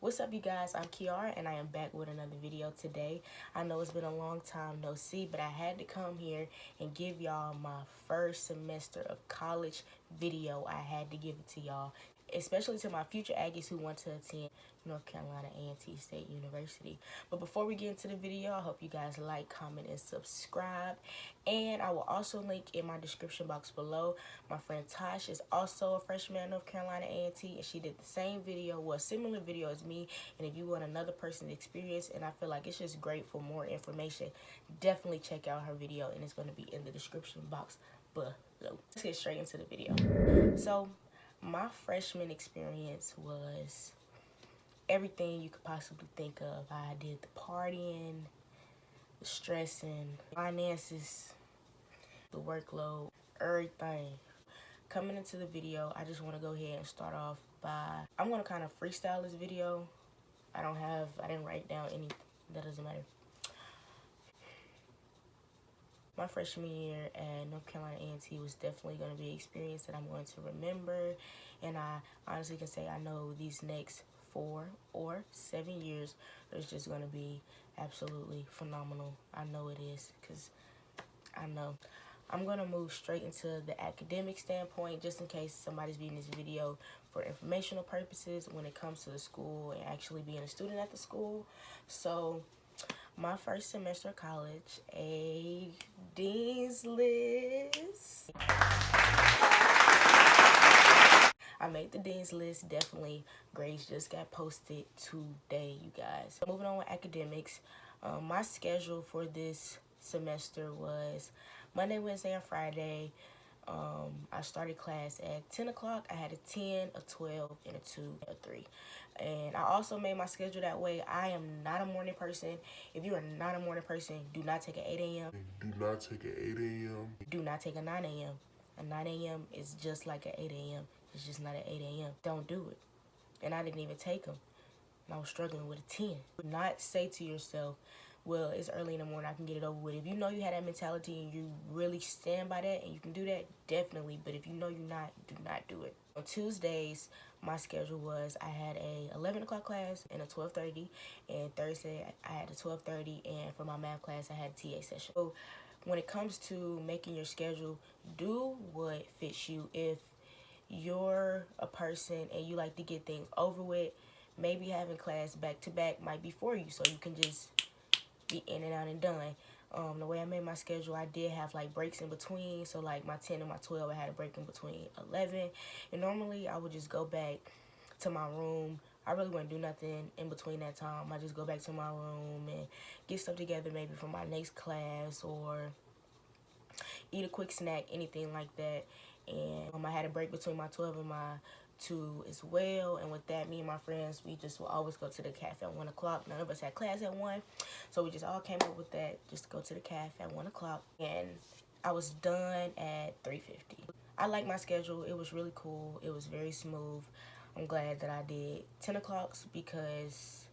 What's up, you guys? I'm Kiara and I am back with another video today. I know it's been a long time no see, but I had to come here and give y'all my first semester of college video. I had to give it to y'all, especially to my future Aggies who want to attend North Carolina A&T State University. But before we get into the video, I hope you guys like, comment, and subscribe. And I will also link in my description box below. My friend Tosh is also a freshman at North Carolina A&T, and she did the same video, well, a similar video as me. And if you want another person's experience, and I feel like it's just great for more information, definitely check out her video, and it's going to be in the description box below. Let's get straight into the video. So, my freshman experience was everything you could possibly think of. I did the partying, the stressing, finances, the workload, everything. Coming into the video, I just want to go ahead and start off by, I'm going to kind of freestyle this video. I didn't write down any, that doesn't matter. My freshman year at North Carolina A&T was definitely going to be an experience that I'm going to remember. And I honestly can say I know these next 4 or 7 years is just going to be absolutely phenomenal. I know it is, because I know. I'm going to move straight into the academic standpoint, just in case somebody's viewing this video for informational purposes when it comes to the school and actually being a student at the school. So, my first semester of college, a dean's list. I made the dean's list, definitely. Grades just got posted today, you guys. Moving on with academics, my schedule for this semester was Monday, Wednesday, and Friday. I started class at 10 o'clock. I had a 10, a 12, and a 2, a 3. And I also made my schedule that way. I am not a morning person. If you are not a morning person, do not take an 8 a.m. Do not take an 8 a.m. Do not take a 9 a.m. A 9 a.m. is just like an 8 a.m. It's just not an 8 a.m. Don't do it. And I didn't even take them. And I was struggling with a 10. Do not say to yourself, well, it's early in the morning, I can get it over with. If you know you had that mentality and you really stand by that and you can do that, definitely. But if you know you're not, do not do it. On Tuesdays, my schedule was I had a 11 o'clock class and a 12:30. And Thursday, I had a 12:30. And for my math class, I had a TA session. So when it comes to making your schedule, do what fits you. If you're a person and you like to get things over with, maybe having class back to back might be for you, so you can just be in and out and done. The way I made my schedule, I did have like breaks in between. So like my 10 and my 12, I had a break in between 11. And normally I would just go back to my room. I really wouldn't do nothing in between that time. I just go back to my room and get stuff together maybe for my next class, or eat a quick snack, anything like that. And I had a break between my 12 and my 2 as well. And with that, me and my friends, we just will always go to the cafe at 1 o'clock. None of us had class at 1, so we just all came up with that, just to go to the cafe at 1 o'clock. And I was done at 3:50. I like my schedule. It was really cool. It was very smooth. I'm glad that I did 10 o'clocks, because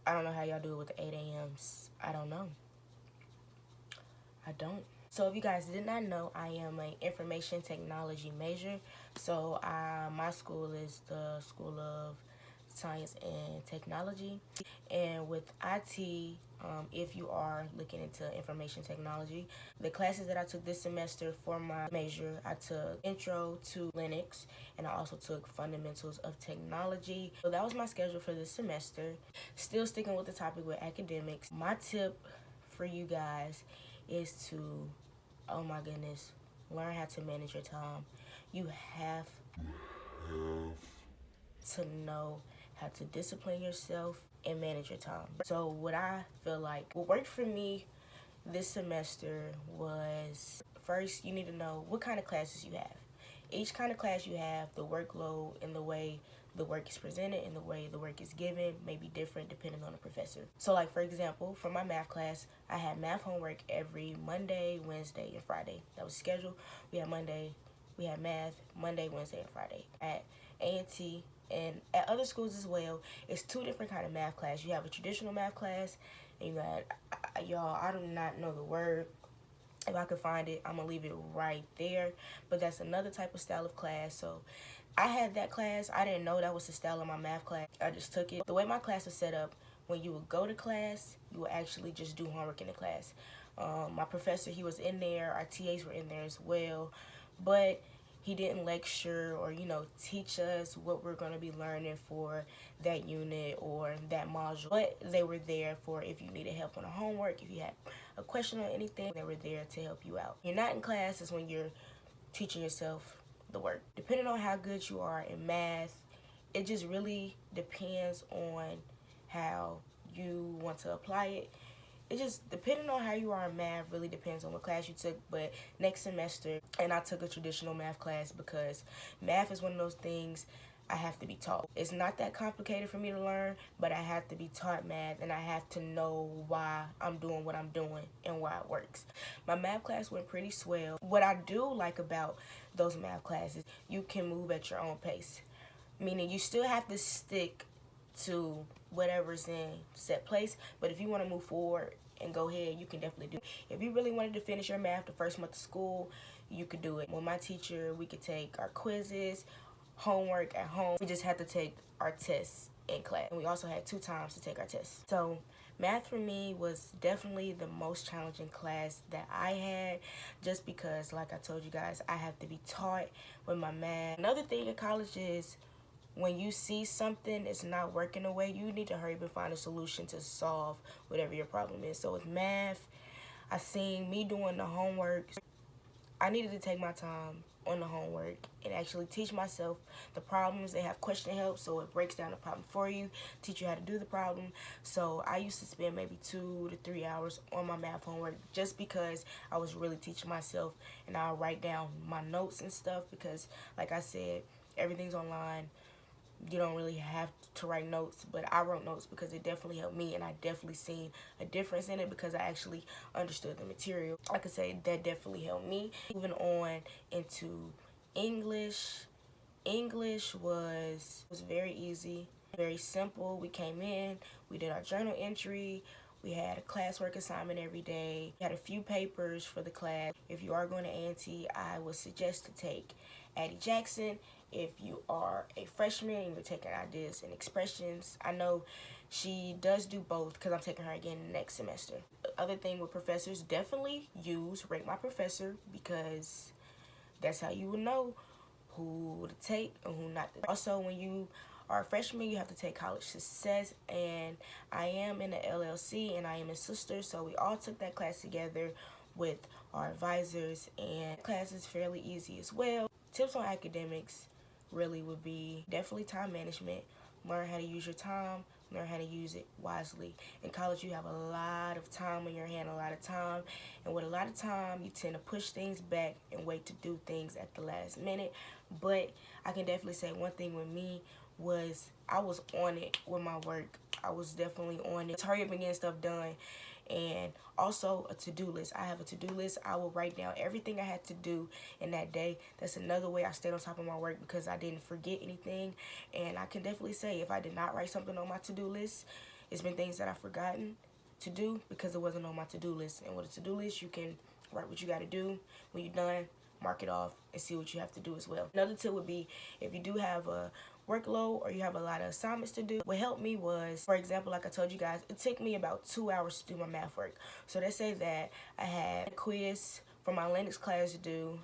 I don't know how y'all do it with the 8 a.m.s. I don't know. I don't. So if you guys did not know, I am an information technology major. So my school is the School of Science and Technology. And with IT, if you are looking into information technology, the classes that I took this semester for my major, I took Intro to Linux, and I also took Fundamentals of Technology. So that was my schedule for this semester. Still sticking with the topic with academics, my tip for you guys is to, oh my goodness, learn how to manage your time. You have to know how to discipline yourself and manage your time. So what I feel like what worked for me this semester was, first, you need to know what kind of classes you have. Each kind of class you have, the workload and the way the work is presented and the way the work is given may be different depending on the professor. So like, for example, for my math class, I had math homework every Monday, Wednesday, and Friday. That was scheduled. We had math Monday, Wednesday, and Friday. At A&T and at other schools as well, it's 2 different kind of math class. You have a traditional math class, and you got, y'all, I do not know the word. If I could find it, I'm gonna leave it right there. But that's another type of style of class. So I had that class. I didn't know that was the style of my math class. I just took it. The way my class was set up, when you would go to class, you would actually just do homework in the class. My professor, he was in there. Our TAs were in there as well. But he didn't lecture or, teach us what we're going to be learning for that unit or that module. But they were there for if you needed help on a homework, if you had a question or anything, they were there to help you out. You're not in class is when you're teaching yourself the work. Depending on how good you are in math, it just really depends on how you want to apply it. It just, depending on how you are in math, really depends on what class you took. But next semester, and I took a traditional math class because math is one of those things I have to be taught. It's not that complicated for me to learn, but I have to be taught math, and I have to know why I'm doing what I'm doing and why it works. My math class went pretty swell. What I do like about those math classes, you can move at your own pace, meaning you still have to stick to whatever's in set place, but if you want to move forward and go ahead, you can definitely do it. If you really wanted to finish your math the first month of school, you could do it. With my teacher, we could take our quizzes, homework at home. We just had to take our tests in class, and we also had 2 times to take our tests. So math for me was definitely the most challenging class that I had, just because, like I told you guys, I have to be taught with my math. Another thing in college is when you see something is not working the way, you need to hurry up and find a solution to solve whatever your problem is. So with math, I seen me doing the homework. I needed to take my time on the homework and actually teach myself the problems. They have question help, so it breaks down the problem for you, teach you how to do the problem. So I used to spend maybe 2 to 3 hours on my math homework just because I was really teaching myself, and I'll write down my notes and stuff because, like I said, everything's online. You don't really have to write notes, but I wrote notes because it definitely helped me, and I definitely seen a difference in it because I actually understood the material. I could say that definitely helped me. Moving on into English. English was very easy, very simple. We came in, we did our journal entry, we had a classwork assignment every day. We had a few papers for the class. If you are going to A&T, I would suggest to take Addie Jackson. If you are a freshman and you're taking ideas and expressions, I know she does do both because I'm taking her again next semester. The other thing with professors, definitely use Rate My Professor because that's how you will know who to take and who not to. Also, when you are a freshman, you have to take College Success, and I am in the LLC and I am a sister, so we all took that class together with our advisors, and class is fairly easy as well. Tips on academics really would be definitely time management. Learn how to use your time, learn how to use it wisely. In college, you have a lot of time on your hand, a lot of time, and with a lot of time, you tend to push things back and wait to do things at the last minute. But I can definitely say one thing with me was I was on it with my work. I was definitely on it. Hurry up and get stuff done. And also a to-do list. I have a to-do list. I will write down everything I had to do in that day. That's another way I stayed on top of my work because I didn't forget anything. And I can definitely say if I did not write something on my to-do list, it's been things that I've forgotten to do because it wasn't on my to-do list. And with a to-do list, you can write what you got to do. When you're done, mark it off and see what you have to do as well. Another tip would be if you do have a workload or you have a lot of assignments to do, what helped me was, for example, like I told you guys, it took me about 2 hours to do my math work. So let's say that I had a quiz for my Linux class to do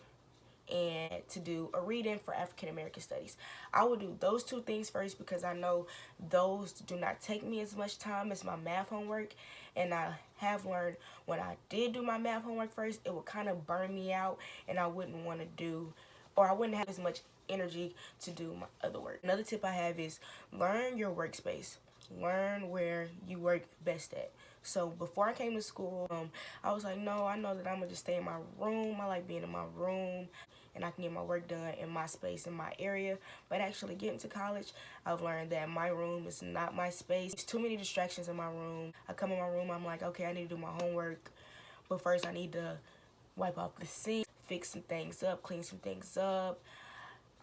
and to do a reading for African American Studies. I will do those 2 things first because I know those do not take me as much time as my math homework, and I have learned when I did do my math homework first, it would kind of burn me out and I wouldn't want to do, or I wouldn't have as much energy to do my other work. Another tip I have is learn your workspace. Learn where you work best at. So before I came to school, I was like, no, I know that I'm gonna just stay in my room. I like being in my room and I can get my work done in my space, in my area. But actually getting to college, I've learned that my room is not my space. There's too many distractions in my room. I come in my room, I'm like, okay, I need to do my homework. But first I need to wipe off the sink, fix some things up, clean some things up.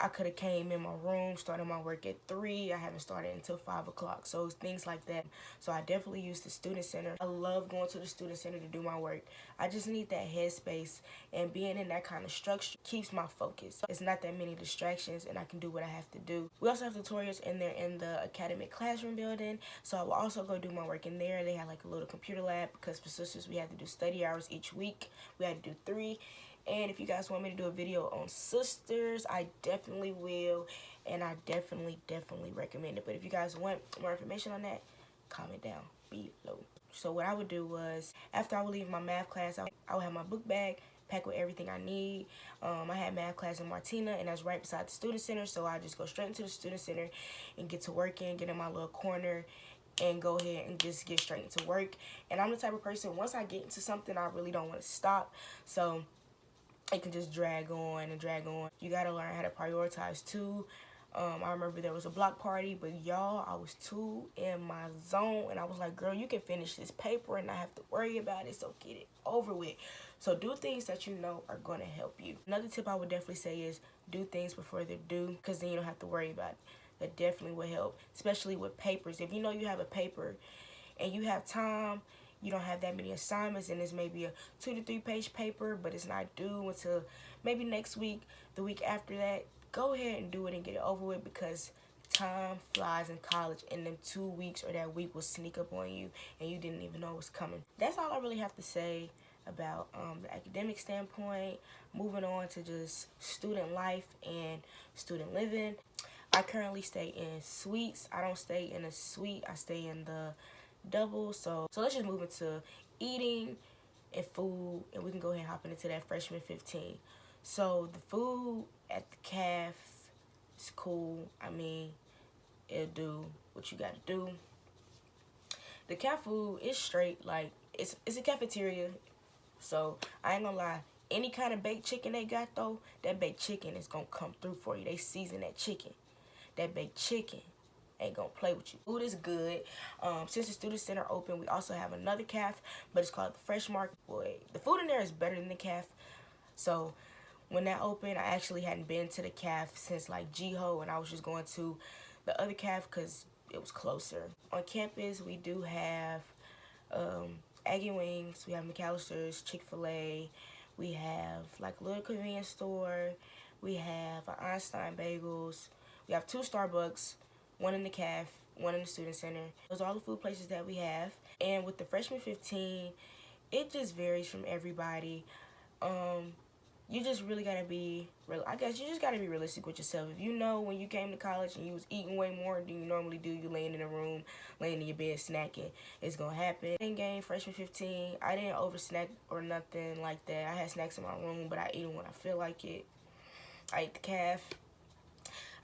I could have came in my room, started my work at 3. I haven't started until 5 o'clock. So it's things like that. So I definitely use the student center. I love going to the student center to do my work. I just need that headspace, and being in that kind of structure keeps my focus. It's not that many distractions, and I can do what I have to do. We also have tutorials in there in the academic classroom building. So I will also go do my work in there. They have like a little computer lab, because for sisters we had to do study hours each week. We had to do 3. And if you guys want me to do a video on sisters, I definitely will. And I definitely recommend it. But if you guys want more information on that, comment down below. So what I would do was, after I would leave my math class, I would have my book bag, pack with everything I need. I had math class in Martina, and that's right beside the student center. So I just go straight into the student center and get to working, get in my little corner, and go ahead and just get straight into work. And I'm the type of person, once I get into something, I really don't want to stop. So it can just drag on and drag on. You gotta learn how to prioritize too. I remember there was a block party, but y'all, I was too in my zone, and I was like, girl, you can finish this paper and not have to worry about it, so get it over with. So do things that you know are gonna help you. Another tip I would definitely say is do things before they're due, because then you don't have to worry about it. That definitely will help, especially with papers. If you know you have a paper and you have time, you don't have that many assignments, and it's maybe a 2 to 3 page paper, but it's not due until maybe next week, the week after that, go ahead and do it and get it over with, because time flies in college, and them 2 weeks or that week will sneak up on you and you didn't even know it was coming. That's all I really have to say about the academic standpoint. Moving on to just student life and student living. I currently stay in suites. I don't stay in a suite, I stay in the double. So let's just move into eating and food, and we can go ahead and hop into that freshman 15. So the food at the caf is cool. I mean, it'll do what you gotta do. The caf food is straight, like it's a cafeteria, so I ain't gonna lie. Any kind of baked chicken they got though, that baked chicken is gonna come through for you. They season that chicken. That baked chicken ain't gonna play with you. Food is good. Since the student center open, we also have another caf, but it's called the Fresh Market. Boy, the food in there is better than the caf. So when that opened, I actually hadn't been to the caf since like G-Ho, and I was just going to the other caf because it was closer. On campus, we do have Aggie Wings, we have McAllister's, Chick-fil-A, we have like a little convenience store, we have an Einstein Bagels, we have 2 Starbucks, 1 in the caf, 1 in the student center. Those are all the food places that we have. And with the freshman 15, it just varies from everybody. You just really gotta be real. I guess you just gotta be realistic with yourself. If you know when you came to college and you was eating way more than you normally do, you laying in a room, laying in your bed snacking, it's gonna happen. In game freshman 15, I didn't over snack or nothing like that. I had snacks in my room, but I eat them when I feel like it. I ate the caf.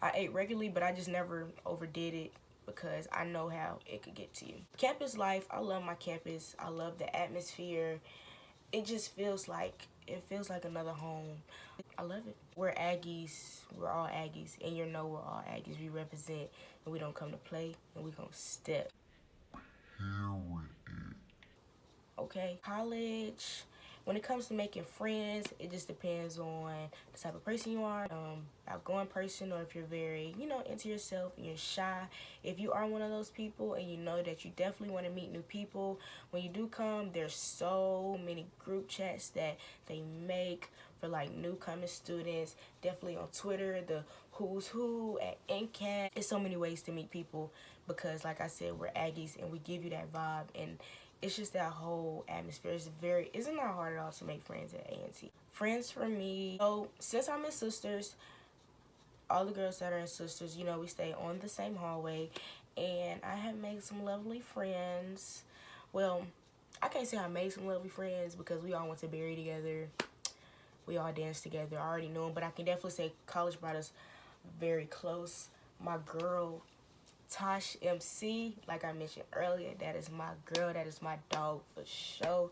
I ate regularly, but I just never overdid it, because I know how it could get to you. Campus life, I love my campus. I love the atmosphere. It just feels like another home. I love it. We're Aggies. We're all Aggies. And you know we're all Aggies. We represent, and we don't come to play, and we gonna step. Okay, college. When it comes to making friends, it just depends on the type of person you are. Outgoing person, or if you're very, into yourself and you're shy. If you are one of those people and you know that you definitely want to meet new people, when you do come, there's so many group chats that they make for like newcoming students. Definitely on Twitter, the who's who at NCAT. There's so many ways to meet people, because like I said, we're Aggies and we give you that vibe, and it's just that whole atmosphere. It's not hard at all to make friends at A&T. Friends for me, so since I'm in Sisters, all the girls that are in Sisters, we stay on the same hallway, and I have made some lovely friends. Well, I can't say I made some lovely friends, because we all went to Berry together. We all danced together. I already knew them, but I can definitely say college brought us very close. My girl, Tosh MC, like I mentioned earlier, that is my girl, that is my dog for sure.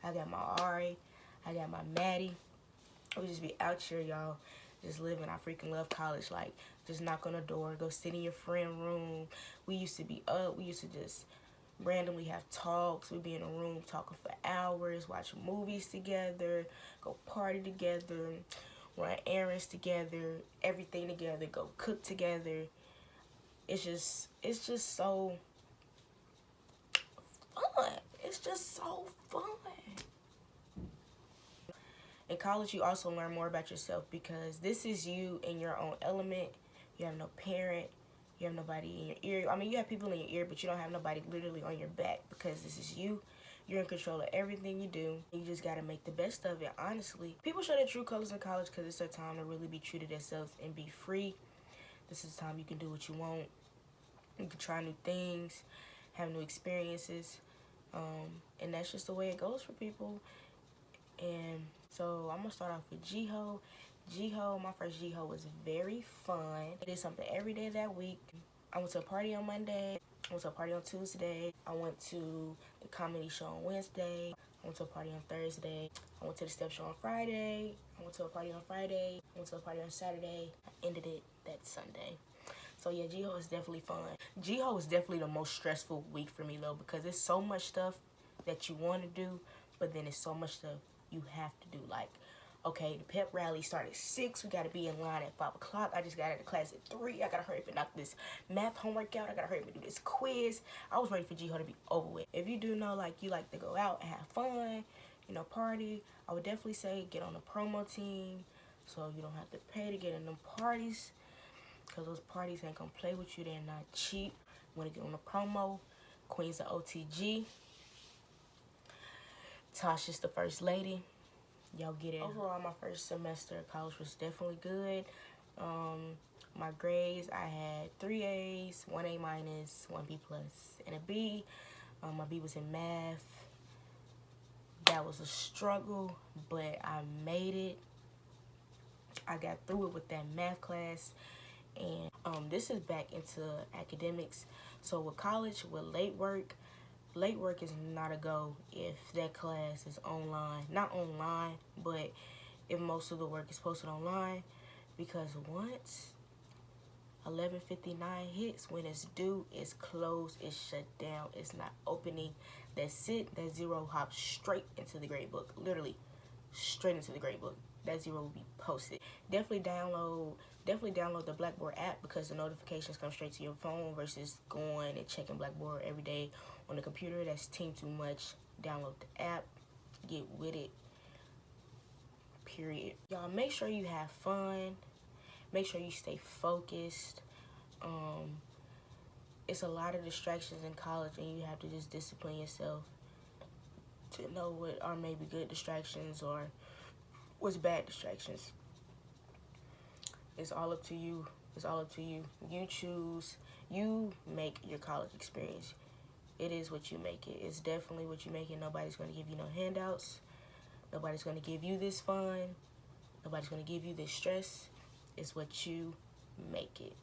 I got my Ari, I got my Maddie. We just be out here, y'all, just living. I freaking love college. Like, just knock on the door, go sit in your friend room. We used to be up, we used to just randomly have talks. We'd be in a room talking for hours, watch movies together, go party together. run errands together, everything together, go cook together. It's just so fun. It's just so fun. In college, you also learn more about yourself because this is you in your own element. You have no parent. You have nobody in your ear. I mean, you have people in your ear, but you don't have nobody literally on your back because this is you. You're in control of everything you do. You just got to make the best of it, honestly. People show their true colors in college because it's their time to really be true to themselves and be free. This is the time you can do what you want. You can try new things, have new experiences. And that's just the way it goes for people. And so I'm going to start off with G-Ho. G-Ho, my first G-Ho was very fun. I did something every day that week. I went to a party on Monday. I went to a party on Tuesday. I went to the comedy show on Wednesday. I went to a party on Thursday. I went to the step show on Friday. I went to a party on Friday. I went to a party on Saturday. I ended it that Sunday. So yeah, G-Ho is definitely fun. G-Ho is definitely the most stressful week for me though, because it's so much stuff that you want to do, but then it's so much stuff you have to do. Like, okay, the pep rally started at 6. We got to be in line at 5 o'clock. I just got out of class at 3. I got to hurry up and knock this math homework out. I got to hurry up and do this quiz. I was ready for G-Ho to be over with. If you do know, like, you like to go out and have fun, you know, party, I would definitely say get on the promo team so you don't have to pay to get in them parties, because those parties ain't going to play with you. They're not cheap. You want to get on the promo. Queen's of OTG. Tosh is the first lady. Y'all get it. Overall, my first semester of college was definitely good. My grades, I had 3 A's, 1 A minus, 1 B plus, and a B. My B was in math. That was a struggle, but I made it. I got through it with that math class. And this is back into academics. So with college, with late work is not a go if that class is online. Not online, but if most of the work is posted online, because once 11:59 hits, when it's due, it's closed, it's shut down, it's not opening. That's it. That zero hops straight into the grade book. Literally straight into the grade book. That zero will be posted. Definitely download the Blackboard app, because the notifications come straight to your phone versus going and checking Blackboard every day on the computer. That's too much. Download the app. Get with it. Period. Y'all, make sure you have fun. Make sure you stay focused. It's a lot of distractions in college, and you have to just discipline yourself to know what are maybe good distractions or what's bad distractions. It's all up to you. It's all up to you. You choose. You make your college experience. It is what you make it. It's definitely what you make it. Nobody's going to give you no handouts. Nobody's going to give you this fun. Nobody's going to give you this stress. It's what you make it.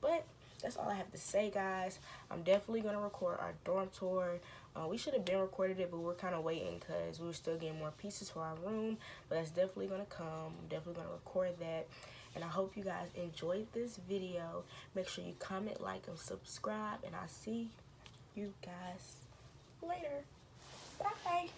But that's all I have to say, guys. I'm definitely going to record our dorm tour. We should have been recorded it, but we're kind of waiting because we were still getting more pieces for our room. But that's definitely going to come. I'm definitely going to record that. And I hope you guys enjoyed this video. Make sure you comment, like, and subscribe. And I'll see you guys later. Bye.